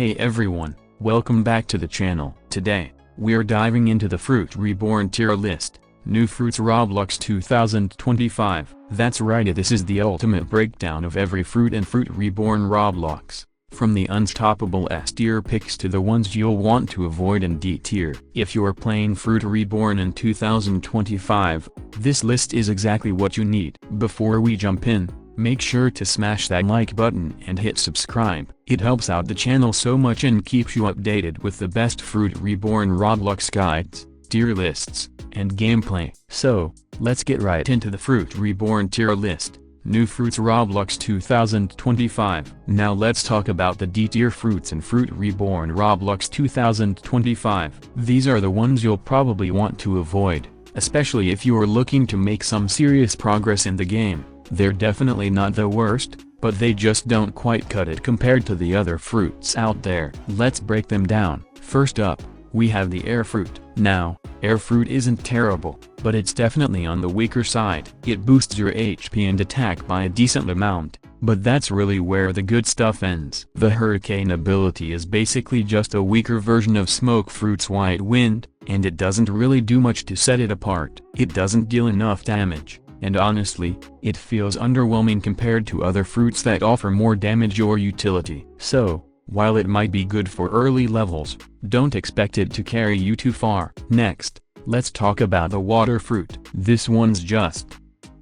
Hey everyone, welcome back to the channel. Today, we're diving into the Fruit Reborn tier list, New Fruits Roblox 2025. That's right, this is the ultimate breakdown of every fruit and Fruit Reborn Roblox. From the unstoppable S tier picks to the ones you'll want to avoid in D tier. If you're playing Fruit Reborn in 2025, this list is exactly what you need. Before we jump in, make sure to smash that like button and hit subscribe. It helps out the channel so much and keeps you updated with the best Fruit Reborn Roblox guides, tier lists, and gameplay. So, let's get right into the Fruit Reborn tier list, New Fruits Roblox 2025. Now let's talk about the D tier fruits and Fruit Reborn Roblox 2025. These are the ones you'll probably want to avoid, especially if you're looking to make some serious progress in the game. They're definitely not the worst, but they just don't quite cut it compared to the other fruits out there. Let's break them down. First up, we have the air fruit. Now, air fruit isn't terrible, but it's definitely on the weaker side. It boosts your HP and attack by a decent amount, but that's really where the good stuff ends. The hurricane ability is basically just a weaker version of smoke fruit's white wind, and it doesn't really do much to set it apart. It doesn't deal enough damage, and honestly, it feels underwhelming compared to other fruits that offer more damage or utility. So, while it might be good for early levels, don't expect it to carry you too far. Next, let's talk about the water fruit. This one's just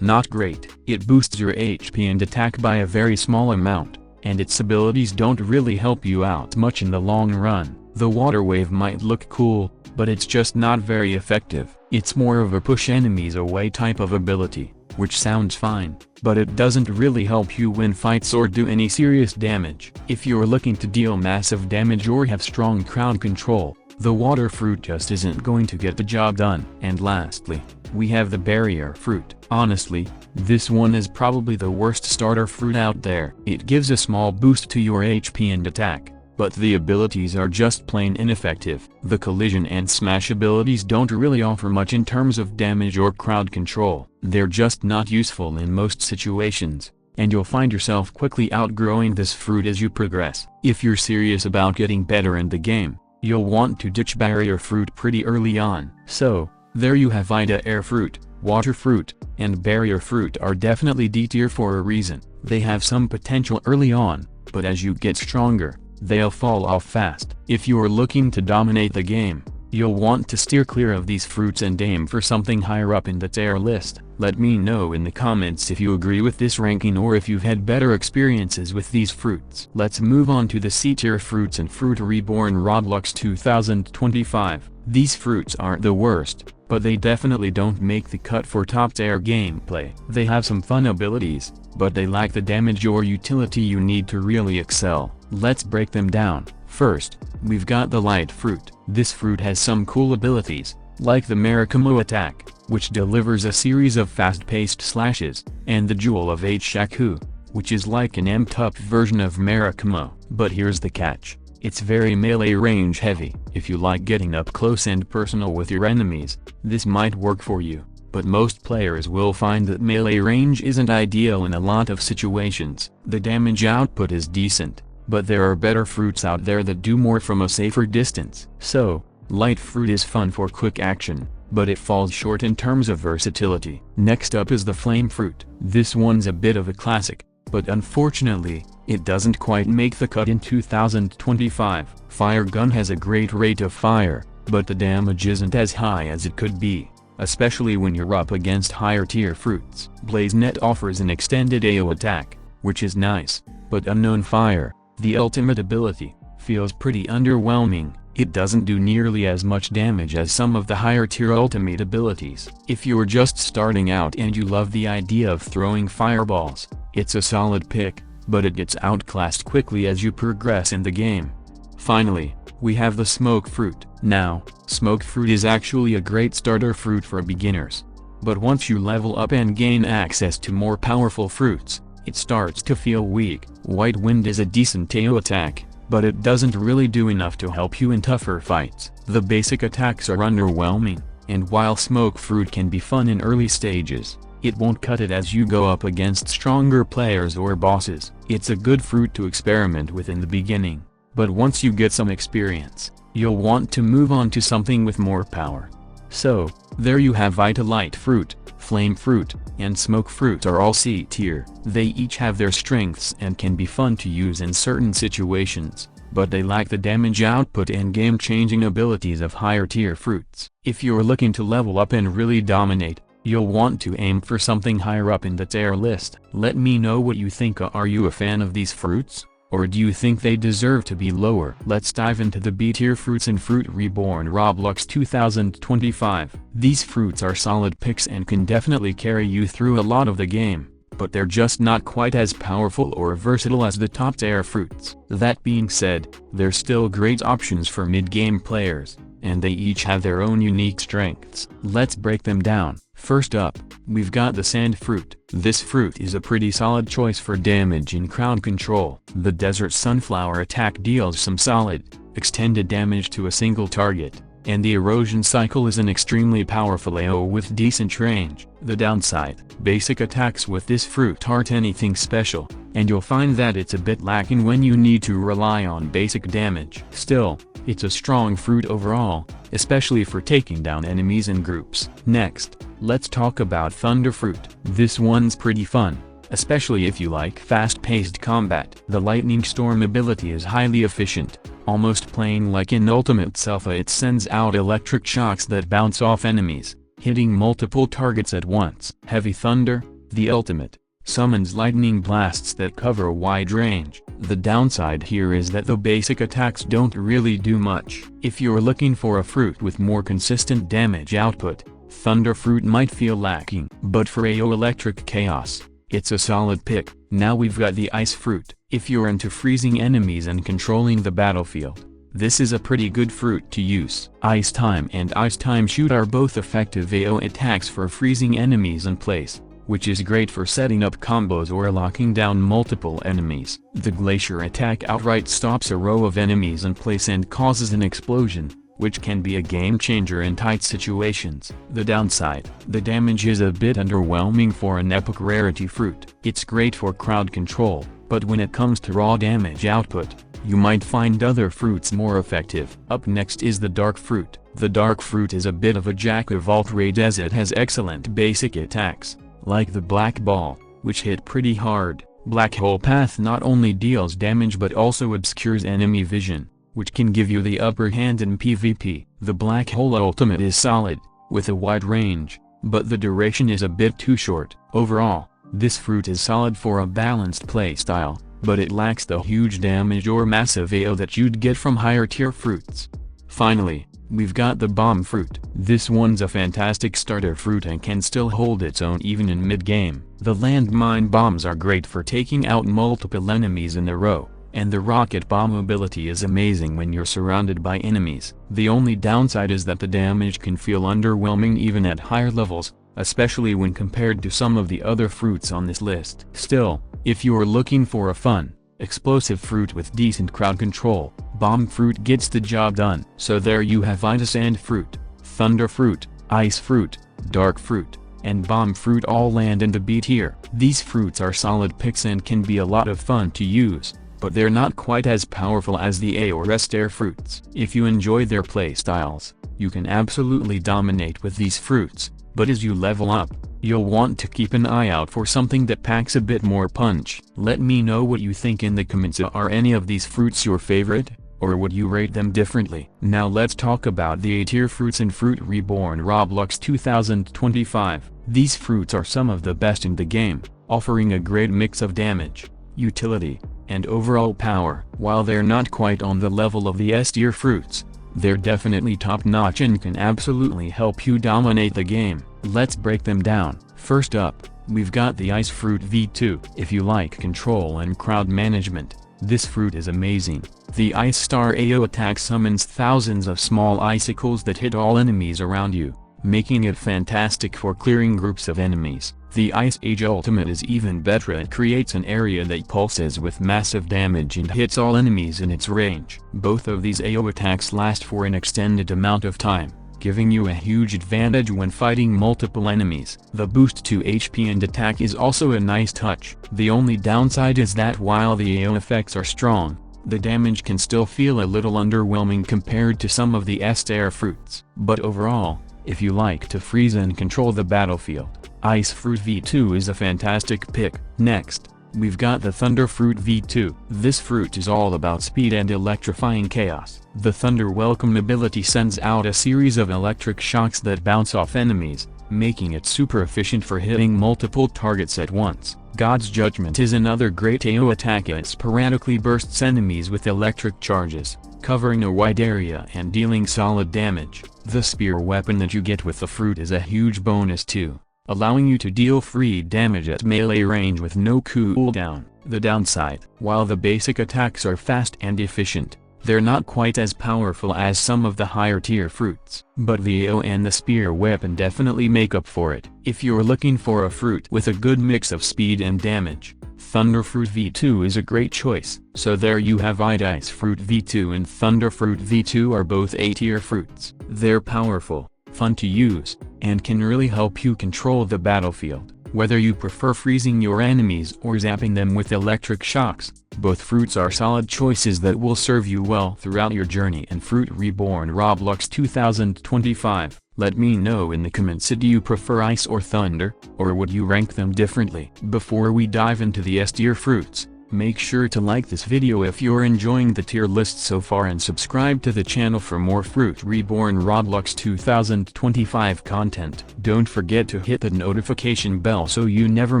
not great. It boosts your HP and attack by a very small amount, and its abilities don't really help you out much in the long run. The water wave might look cool, but it's just not very effective. It's more of a push enemies away type of ability, which sounds fine, but it doesn't really help you win fights or do any serious damage. If you're looking to deal massive damage or have strong crowd control, the water fruit just isn't going to get the job done. And lastly, we have the barrier fruit. Honestly, this one is probably the worst starter fruit out there. It gives a small boost to your HP and attack, but the abilities are just plain ineffective. The collision and smash abilities don't really offer much in terms of damage or crowd control. They're just not useful in most situations, and you'll find yourself quickly outgrowing this fruit as you progress. If you're serious about getting better in the game, you'll want to ditch barrier fruit pretty early on. So, there you have Ida air fruit, water fruit, and barrier fruit are definitely D tier for a reason. They have some potential early on, but as you get stronger, they'll fall off fast. If you're looking to dominate the game, you'll want to steer clear of these fruits and aim for something higher up in the tier list. Let me know in the comments if you agree with this ranking or if you've had better experiences with these fruits. Let's move on to the C tier fruits and Fruit Reborn Roblox 2025. These fruits aren't the worst, but they definitely don't make the cut for top tier gameplay. They have some fun abilities, but they lack the damage or utility you need to really excel. Let's break them down. First, we've got the light fruit. This fruit has some cool abilities, like the Maracamo attack, which delivers a series of fast-paced slashes, and the Jewel of H Shaku, which is like an amped-up version of Maracamo. But here's the catch. It's very melee range heavy. If you like getting up close and personal with your enemies, this might work for you, but most players will find that melee range isn't ideal in a lot of situations. The damage output is decent, but there are better fruits out there that do more from a safer distance. So, light fruit is fun for quick action, but it falls short in terms of versatility. Next up is the flame fruit. This one's a bit of a classic, but unfortunately, it doesn't quite make the cut in 2025. Fire gun has a great rate of fire, but the damage isn't as high as it could be, especially when you're up against higher tier fruits. Blaze net offers an extended AO attack, which is nice, but unknown fire, the ultimate ability, feels pretty underwhelming. It doesn't do nearly as much damage as some of the higher tier ultimate abilities. If you're just starting out and you love the idea of throwing fireballs, it's a solid pick, but it gets outclassed quickly as you progress in the game. Finally, we have the smoke fruit. Now, smoke fruit is actually a great starter fruit for beginners, but once you level up and gain access to more powerful fruits, it starts to feel weak. White wind is a decent AO attack, but it doesn't really do enough to help you in tougher fights. The basic attacks are underwhelming, and while smoke fruit can be fun in early stages, it won't cut it as you go up against stronger players or bosses. It's a good fruit to experiment with in the beginning, but once you get some experience, you'll want to move on to something with more power. So, there you have Vitalite Fruit, Flame Fruit, and Smoke Fruit are all C tier. They each have their strengths and can be fun to use in certain situations, but they lack the damage output and game-changing abilities of higher tier fruits. If you're looking to level up and really dominate, you'll want to aim for something higher up in the tier list. Let me know what you think. Are you a fan of these fruits? Or do you think they deserve to be lower? Let's dive into the B-tier fruits in Fruit Reborn Roblox 2025. These fruits are solid picks and can definitely carry you through a lot of the game, but they're just not quite as powerful or versatile as the top-tier fruits. That being said, they're still great options for mid-game players, and they each have their own unique strengths. Let's break them down. First up, we've got the Sand Fruit. This fruit is a pretty solid choice for damage and crowd control. The Desert Sunflower attack deals some solid, extended damage to a single target, and the erosion cycle is an extremely powerful AoE with decent range. The downside: basic attacks with this fruit aren't anything special, and you'll find that it's a bit lacking when you need to rely on basic damage. Still, it's a strong fruit overall, especially for taking down enemies in groups. Next, let's talk about Thunder Fruit. This one's pretty fun, especially if you like fast-paced combat. The Lightning Storm ability is highly efficient, almost playing like in Ultimate Alpha. It sends out electric shocks that bounce off enemies, hitting multiple targets at once. Heavy Thunder, the ultimate, summons lightning blasts that cover a wide range. The downside here is that the basic attacks don't really do much. If you're looking for a fruit with more consistent damage output, Thunder Fruit might feel lacking. But for AoE Electric Chaos, it's a solid pick. Now we've got the Ice Fruit. If you're into freezing enemies and controlling the battlefield, this is a pretty good fruit to use. Ice Time and Ice Time Shoot are both effective AoE attacks for freezing enemies in place, which is great for setting up combos or locking down multiple enemies. The Glacier attack outright stops a row of enemies in place and causes an explosion, which can be a game changer in tight situations. The downside: the damage is a bit underwhelming for an epic rarity fruit. It's great for crowd control, but when it comes to raw damage output, you might find other fruits more effective. Up next is the Dark Fruit. The Dark Fruit is a bit of a jack of all trades as it has excellent basic attacks, like the Black Ball, which hit pretty hard. Black Hole Path not only deals damage but also obscures enemy vision, which can give you the upper hand in PvP. The Black Hole Ultimate is solid, with a wide range, but the duration is a bit too short. Overall, this fruit is solid for a balanced playstyle, but it lacks the huge damage or massive AoE that you'd get from higher tier fruits. Finally, we've got the Bomb Fruit. This one's a fantastic starter fruit and can still hold its own even in mid-game. The landmine bombs are great for taking out multiple enemies in a row, and the rocket bomb ability is amazing when you're surrounded by enemies. The only downside is that the damage can feel underwhelming even at higher levels, especially when compared to some of the other fruits on this list. Still, if you're looking for a fun, explosive fruit with decent crowd control, Bomb Fruit gets the job done. So there you have Sand Fruit, Thunder Fruit, Ice Fruit, Dark Fruit, and Bomb Fruit all land in the B tier. These fruits are solid picks and can be a lot of fun to use, but they're not quite as powerful as the A or S tier fruits. If you enjoy their playstyles, you can absolutely dominate with these fruits, but as you level up, you'll want to keep an eye out for something that packs a bit more punch. Let me know what you think in the comments. Are any of these fruits your favorite, or would you rate them differently? Now let's talk about the A tier fruits in Fruit Reborn Roblox 2025. These fruits are some of the best in the game, offering a great mix of damage, utility, and overall power. While they're not quite on the level of the S tier fruits, they're definitely top-notch and can absolutely help you dominate the game. Let's break them down. First up, we've got the Ice Fruit V2. If you like control and crowd management, this fruit is amazing. The Ice Star AoE attack summons thousands of small icicles that hit all enemies around you, making it fantastic for clearing groups of enemies. The Ice Age Ultimate is even better. It creates an area that pulses with massive damage and hits all enemies in its range. Both of these AoE attacks last for an extended amount of time, giving you a huge advantage when fighting multiple enemies. The boost to HP and attack is also a nice touch. The only downside is that while the AoE effects are strong, the damage can still feel a little underwhelming compared to some of the S-tier fruits. But overall, if you like to freeze and control the battlefield, Ice Fruit V2 is a fantastic pick. Next, we've got the Thunder Fruit V2. This fruit is all about speed and electrifying chaos. The Thunder Welcome ability sends out a series of electric shocks that bounce off enemies, making it super efficient for hitting multiple targets at once. God's Judgment is another great AoE attack. It sporadically bursts enemies with electric charges, covering a wide area and dealing solid damage. The spear weapon that you get with the fruit is a huge bonus too, allowing you to deal free damage at melee range with no cooldown. The downside: while the basic attacks are fast and efficient, they're not quite as powerful as some of the higher tier fruits. But the AoE and the spear weapon definitely make up for it. If you're looking for a fruit with a good mix of speed and damage, Thunder Fruit V2 is a great choice. So there you have it. Ice Fruit V2 and Thunder Fruit V2 are both A-tier fruits. They're powerful, fun to use, and can really help you control the battlefield. Whether you prefer freezing your enemies or zapping them with electric shocks, both fruits are solid choices that will serve you well throughout your journey in Fruit Reborn Roblox 2025. Let me know in the comments, do you prefer Ice or Thunder, or would you rank them differently? Before we dive into the S-tier fruits, make sure to like this video if you're enjoying the tier list so far and subscribe to the channel for more Fruit Reborn Roblox 2025 content. Don't forget to hit the notification bell so you never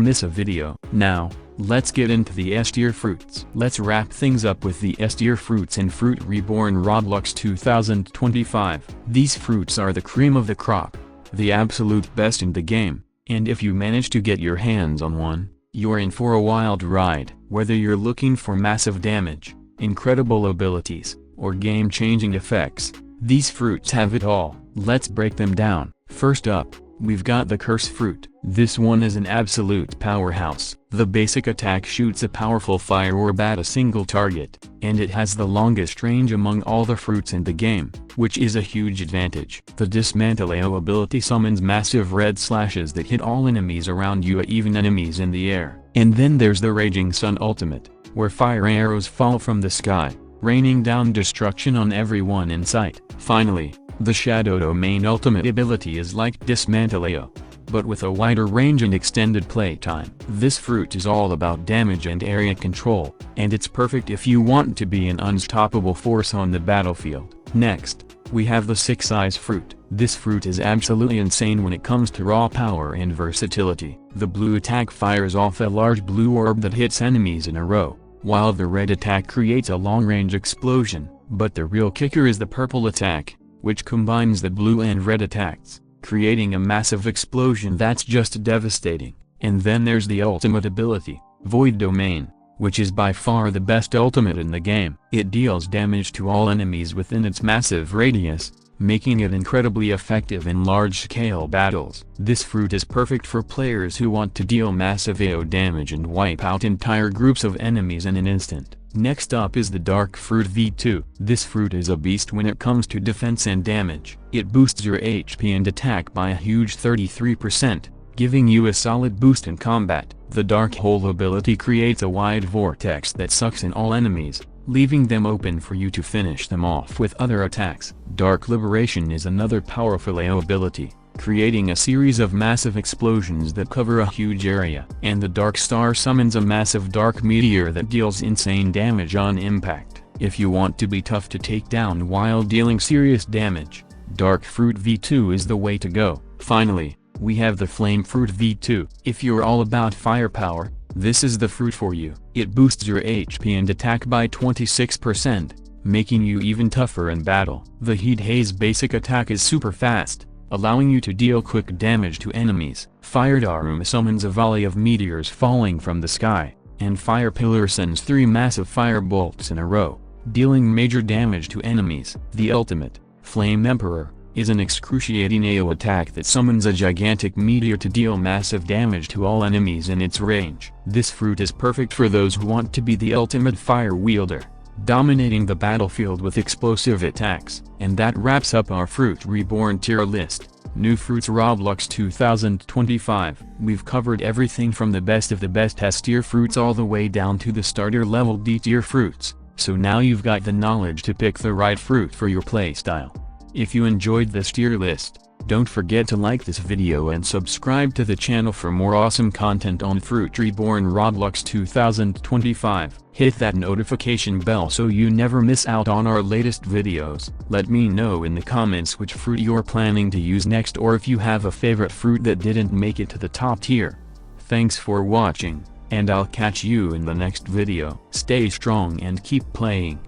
miss a video. Now, let's get into the S-tier fruits. Let's wrap things up with the S-tier fruits in Fruit Reborn Roblox 2025. These fruits are the cream of the crop, the absolute best in the game, and if you manage to get your hands on one, you're in for a wild ride. Whether you're looking for massive damage, incredible abilities, or game-changing effects, these fruits have it all. Let's break them down. First up, we've got the Curse Fruit. This one is an absolute powerhouse. The basic attack shoots a powerful fire orb at a single target, and it has the longest range among all the fruits in the game, which is a huge advantage. The Dismantle AoE ability summons massive red slashes that hit all enemies around you, even enemies in the air. And then there's the Raging Sun ultimate, where fire arrows fall from the sky, raining down destruction on everyone in sight. Finally, the Shadow Domain ultimate ability is like Dismantle AoE, but with a wider range and extended playtime. This fruit is all about damage and area control, and it's perfect if you want to be an unstoppable force on the battlefield. Next, we have the Six Eyes Fruit. This fruit is absolutely insane when it comes to raw power and versatility. The blue attack fires off a large blue orb that hits enemies in a row, while the red attack creates a long-range explosion. But the real kicker is the purple attack, which combines the blue and red attacks, creating a massive explosion that's just devastating. And then there's the ultimate ability, Void Domain, which is by far the best ultimate in the game. It deals damage to all enemies within its massive radius, making it incredibly effective in large-scale battles. This fruit is perfect for players who want to deal massive AoE damage and wipe out entire groups of enemies in an instant. Next up is the Dark Fruit V2. This fruit is a beast when it comes to defense and damage. It boosts your HP and attack by a huge 33%, giving you a solid boost in combat. The Dark Hole ability creates a wide vortex that sucks in all enemies, leaving them open for you to finish them off with other attacks. Dark Liberation is another powerful AoE ability, creating a series of massive explosions that cover a huge area. And the Dark Star summons a massive dark meteor that deals insane damage on impact. If you want to be tough to take down while dealing serious damage, Dark Fruit V2 is the way to go. Finally, we have the Flame Fruit V2. If you're all about firepower, this is the fruit for you. It boosts your HP and attack by 26%, making you even tougher in battle. The Heat Haze basic attack is super fast, allowing you to deal quick damage to enemies. Fire Darum summons a volley of meteors falling from the sky, and Fire Pillar sends 3 massive fire bolts in a row, dealing major damage to enemies. The ultimate, Flame Emperor, is an excruciating AoE attack that summons a gigantic meteor to deal massive damage to all enemies in its range. This fruit is perfect for those who want to be the ultimate fire wielder, dominating the battlefield with explosive attacks. And that wraps up our Fruit Reborn tier list. New Fruits Roblox 2025. We've covered everything from the best of the best S tier fruits all the way down to the starter level D tier fruits. So now you've got the knowledge to pick the right fruit for your playstyle. If you enjoyed this tier list, don't forget to like this video and subscribe to the channel for more awesome content on Fruit Reborn Roblox 2025. Hit that notification bell so you never miss out on our latest videos. Let me know in the comments which fruit you're planning to use next, or if you have a favorite fruit that didn't make it to the top tier. Thanks for watching, and I'll catch you in the next video. Stay strong and keep playing.